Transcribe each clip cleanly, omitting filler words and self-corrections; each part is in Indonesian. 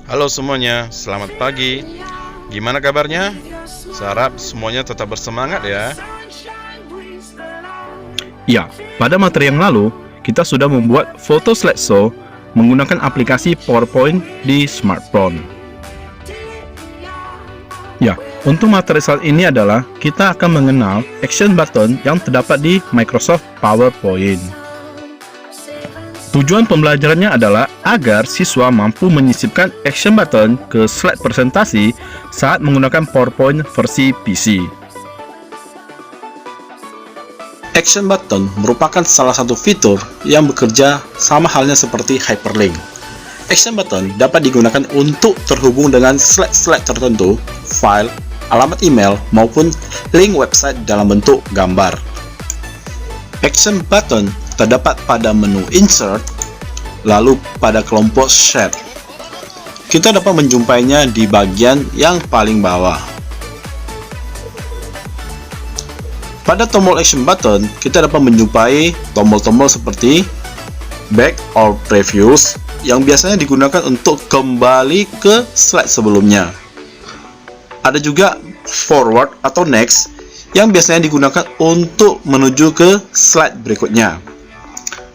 Halo semuanya, selamat pagi. Gimana kabarnya? Saya harap semuanya tetap bersemangat ya. Ya, pada materi yang lalu, kita sudah membuat foto slideshow menggunakan aplikasi PowerPoint di smartphone. Ya, untuk materi saat ini adalah kita akan mengenal action button yang terdapat di Microsoft PowerPoint. Tujuan pembelajarannya adalah agar siswa mampu menyisipkan action button ke slide presentasi saat menggunakan PowerPoint versi PC. Action button merupakan salah satu fitur yang bekerja sama halnya seperti hyperlink. Action button dapat digunakan untuk terhubung dengan slide-slide tertentu, file, alamat email, maupun link website dalam bentuk gambar. Action button terdapat pada menu Insert, lalu pada kelompok Share. Kita dapat menjumpainya di bagian yang paling bawah. Pada tombol Action button, kita dapat menjumpai tombol-tombol seperti Back or Previous yang biasanya digunakan untuk kembali ke slide sebelumnya. Ada juga Forward atau Next yang biasanya digunakan untuk menuju ke slide berikutnya.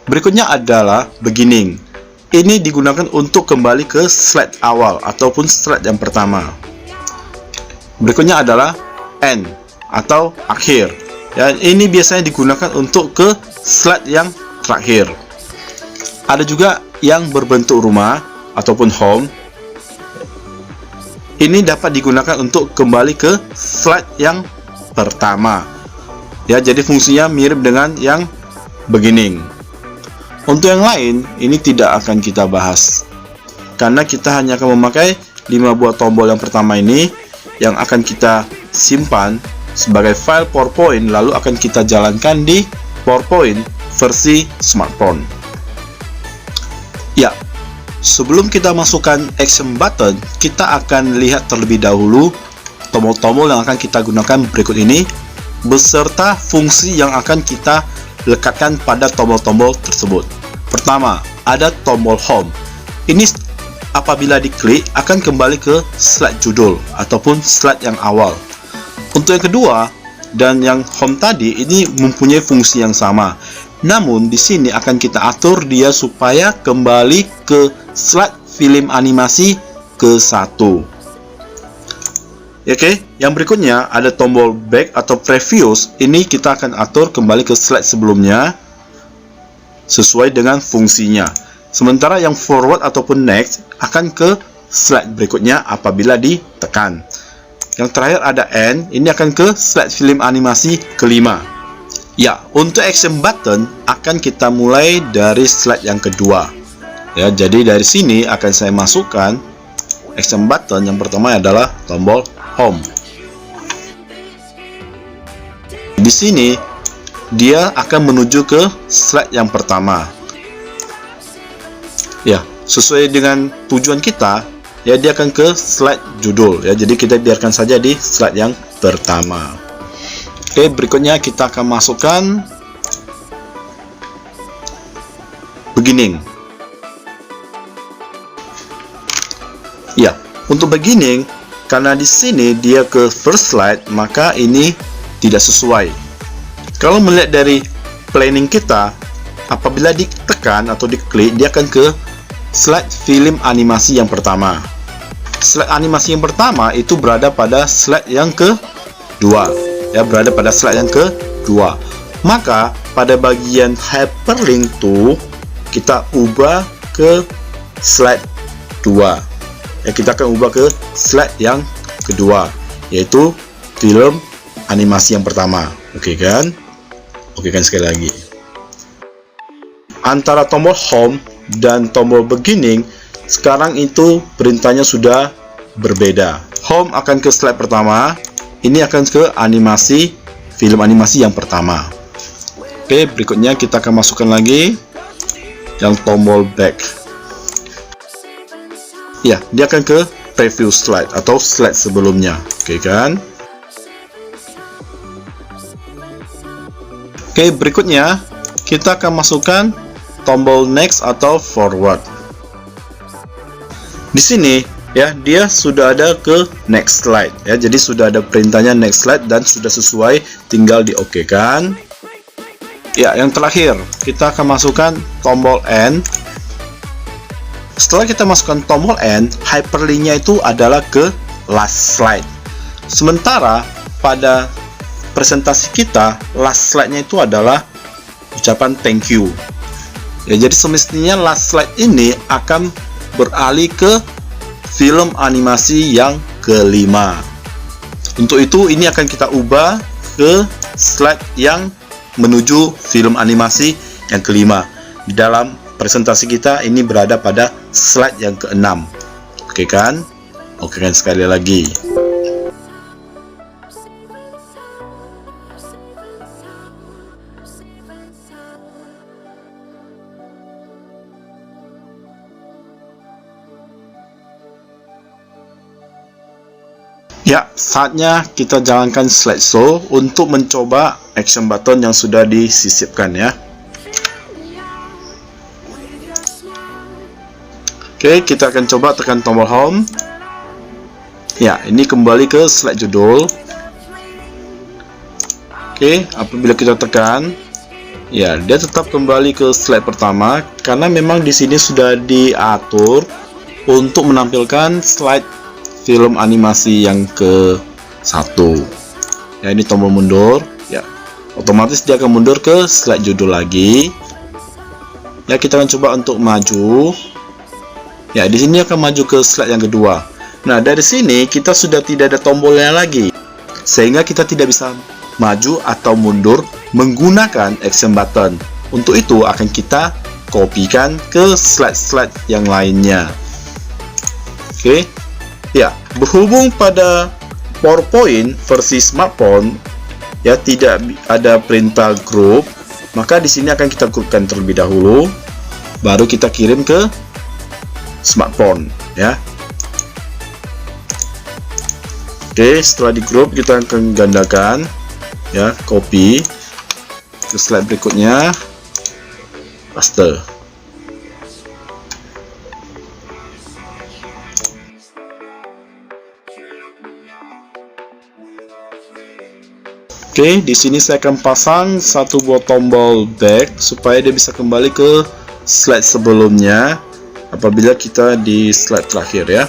Berikutnya adalah Beginning. Ini digunakan untuk kembali ke slide awal ataupun slide yang pertama. Berikutnya adalah End atau akhir. Dan ini biasanya digunakan untuk ke slide yang terakhir. Ada juga yang berbentuk rumah ataupun home. Ini dapat digunakan untuk kembali ke slide yang pertama. Ya, jadi fungsinya mirip dengan yang beginning. Untuk yang lain, ini tidak akan kita bahas, karena kita hanya akan memakai 5 buah tombol yang pertama ini yang akan kita simpan sebagai file PowerPoint, lalu akan kita jalankan di PowerPoint versi smartphone. Ya, sebelum kita masukkan action button, kita akan lihat terlebih dahulu tombol-tombol yang akan kita gunakan berikut ini, beserta fungsi yang akan kita lekatkan pada tombol-tombol tersebut. Pertama, ada tombol Home. Ini apabila diklik akan kembali ke slide judul ataupun slide yang awal. Untuk yang kedua dan yang Home tadi, ini mempunyai fungsi yang sama. Namun di sini akan kita atur dia supaya kembali ke slide film animasi ke-1. Oke, yang berikutnya ada tombol Back atau Previous. Ini kita akan atur kembali ke slide sebelumnya sesuai dengan fungsinya. Sementara yang Forward ataupun Next akan ke slide berikutnya apabila ditekan. Yang terakhir ada End, ini akan ke slide film animasi ke-5. Ya, untuk action button akan kita mulai dari slide yang kedua. Ya, jadi dari sini akan saya masukkan action button yang pertama adalah tombol Home. Di sini dia akan menuju ke slide yang pertama. Ya, sesuai dengan tujuan kita, ya dia akan ke slide judul ya. Jadi kita biarkan saja di slide yang pertama. Oke, berikutnya kita akan masukkan Beginning. Ya, untuk Beginning, karena di sini dia ke first slide, maka ini tidak sesuai. Kalau melihat dari planning kita, apabila ditekan atau diklik, dia akan ke slide film animasi yang pertama. Slide animasi yang pertama itu berada pada slide yang kedua. Ya, berada pada slide yang kedua. Maka pada bagian hyperlink tuh kita ubah ke slide 2. Ya, kita akan ubah ke slide yang kedua, yaitu film animasi yang pertama. Oke kan? Oke kan, sekali lagi. Antara tombol Home dan tombol Beginning, sekarang itu perintahnya sudah berbeda. Home akan ke slide pertama, ini akan ke animasi, film animasi yang pertama. Oke, berikutnya kita akan masukkan lagi yang tombol Back. Ya, dia akan ke preview slide atau slide sebelumnya. Oke kan? Oke, berikutnya kita akan masukkan tombol Next atau Forward. Di sini ya, dia sudah ada ke next slide ya. Jadi sudah ada perintahnya next slide dan sudah sesuai, tinggal di oke kan. Ya, yang terakhir kita akan masukkan tombol N. Setelah kita masukkan tombol N, hyperlink-nya itu adalah ke last slide. Sementara pada presentasi kita, last slide-nya itu adalah ucapan thank you. Ya, jadi semestinya last slide ini akan beralih ke film animasi yang kelima. Untuk itu ini akan kita ubah ke slide yang menuju film animasi yang kelima. Di dalam presentasi kita ini berada pada slide yang keenam. Oke kan? Oke kan, sekali lagi. Ya, saatnya kita jalankan slideshow untuk mencoba action button yang sudah disisipkan ya. Oke, kita akan coba tekan tombol home. Ya, ini kembali ke slide judul. Oke, apabila kita tekan, ya, dia tetap kembali ke slide pertama karena memang di sini sudah diatur untuk menampilkan slide film animasi yang ke-1. Ya, ini tombol mundur, ya. Otomatis dia akan mundur ke slide judul lagi. Ya, kita akan coba untuk maju. Ya, di sini akan maju ke slide yang kedua. Nah, dari sini kita sudah tidak ada tombolnya lagi, sehingga kita tidak bisa maju atau mundur menggunakan action button. Untuk itu akan kita kopikan ke slide-slide yang lainnya. Oke. Ya, berhubung pada PowerPoint versi smartphone ya tidak ada perintah grup, maka di sini akan kita grupkan terlebih dahulu, baru kita kirim ke smartphone ya. Oke, setelah di grup kita akan gandakan ya, copy ke slide berikutnya, paste. Oke, di sini saya akan pasang satu buah tombol back supaya dia bisa kembali ke slide sebelumnya apabila kita di slide terakhir ya.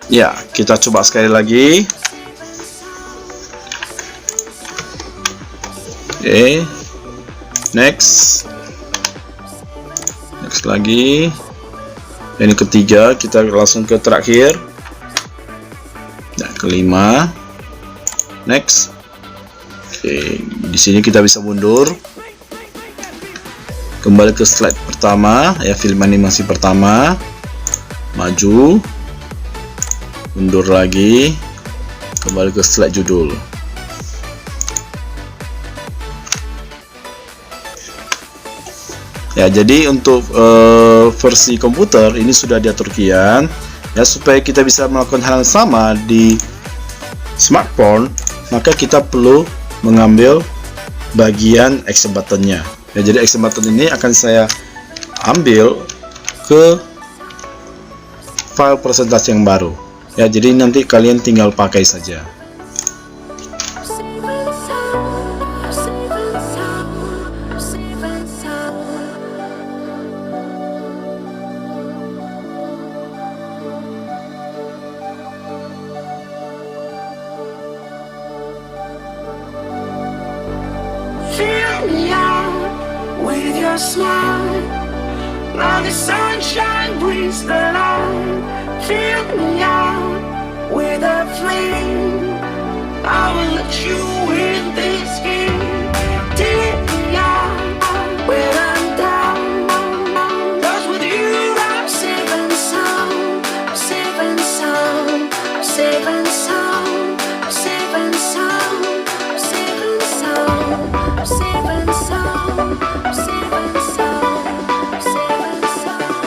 Ya, kita coba sekali lagi. Oke, next lagi. Ini ketiga, kita langsung ke terakhir. Nah, kelima, next. Oke, di sini kita bisa mundur kembali ke slide pertama ya, film animasi pertama, maju, mundur lagi, kembali ke slide judul. Ya, jadi untuk versi komputer ini sudah diatur kian. Ya, supaya kita bisa melakukan hal yang sama di smartphone, maka kita perlu mengambil bagian action buttonnya. Ya, jadi action button ini akan saya ambil ke file presentasi yang baru. Ya, jadi nanti kalian tinggal pakai saja. Fill me out with your smile. Now the sunshine brings the light. Fill me out with a flame. I will let you in this game. Take me out when I'm down. 'Cause with you I'm safe and sound. Safe and sound. Safe and sound. Safe and sound. Safe and sound. Safe and sound. Safe and sound. Safe and sound.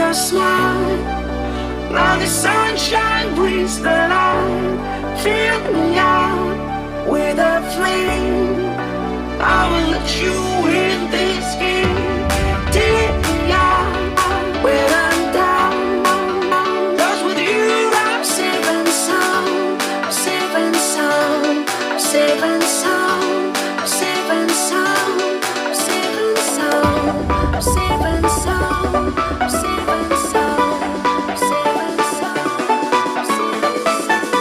your smile. Now the sunshine brings the light. Fill me out with a flame. I will let you in this game. Take me out when I'm down. 'Cause with you I'm safe and sound. Safe and sound. Safe and sound. Safe and sound. Safe and sound. Safe and sound. Safe and sound. Safe and sound.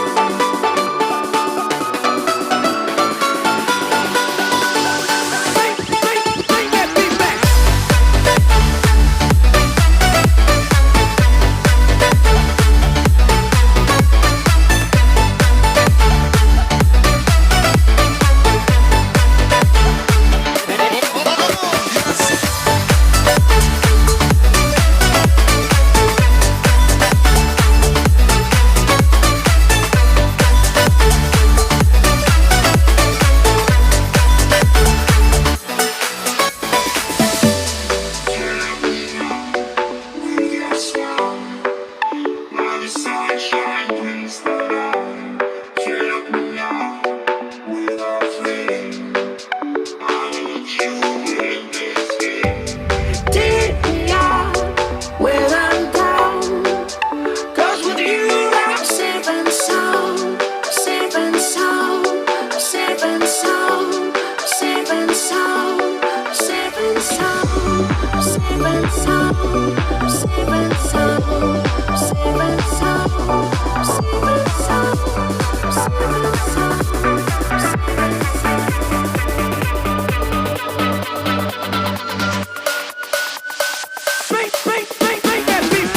Bring that beat back. Take me out when I'm down. 'Cause with you I'm safe and sound. Safe and sound. Safe and sound. Safe and sound. Safe and sound. Safe and sound. Safe and sound. Safe and sound. Safe and sound. Safe and sound. Bring that beat.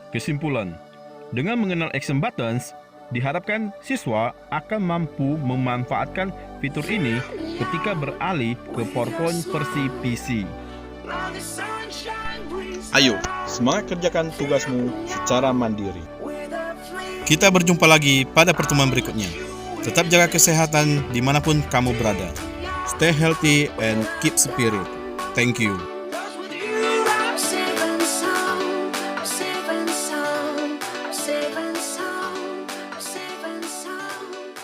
Kesimpulan, dengan mengenal action buttons, diharapkan siswa akan mampu memanfaatkan fitur ini ketika beralih ke PowerPoint versi PC. Now the sunshine brings Ayo, semangat kerjakan tugasmu secara mandiri. with a flame. Kita berjumpa lagi pada pertemuan berikutnya. Tetap jaga kesehatan dimanapun kamu berada. Stay healthy and keep spirit. Thank you.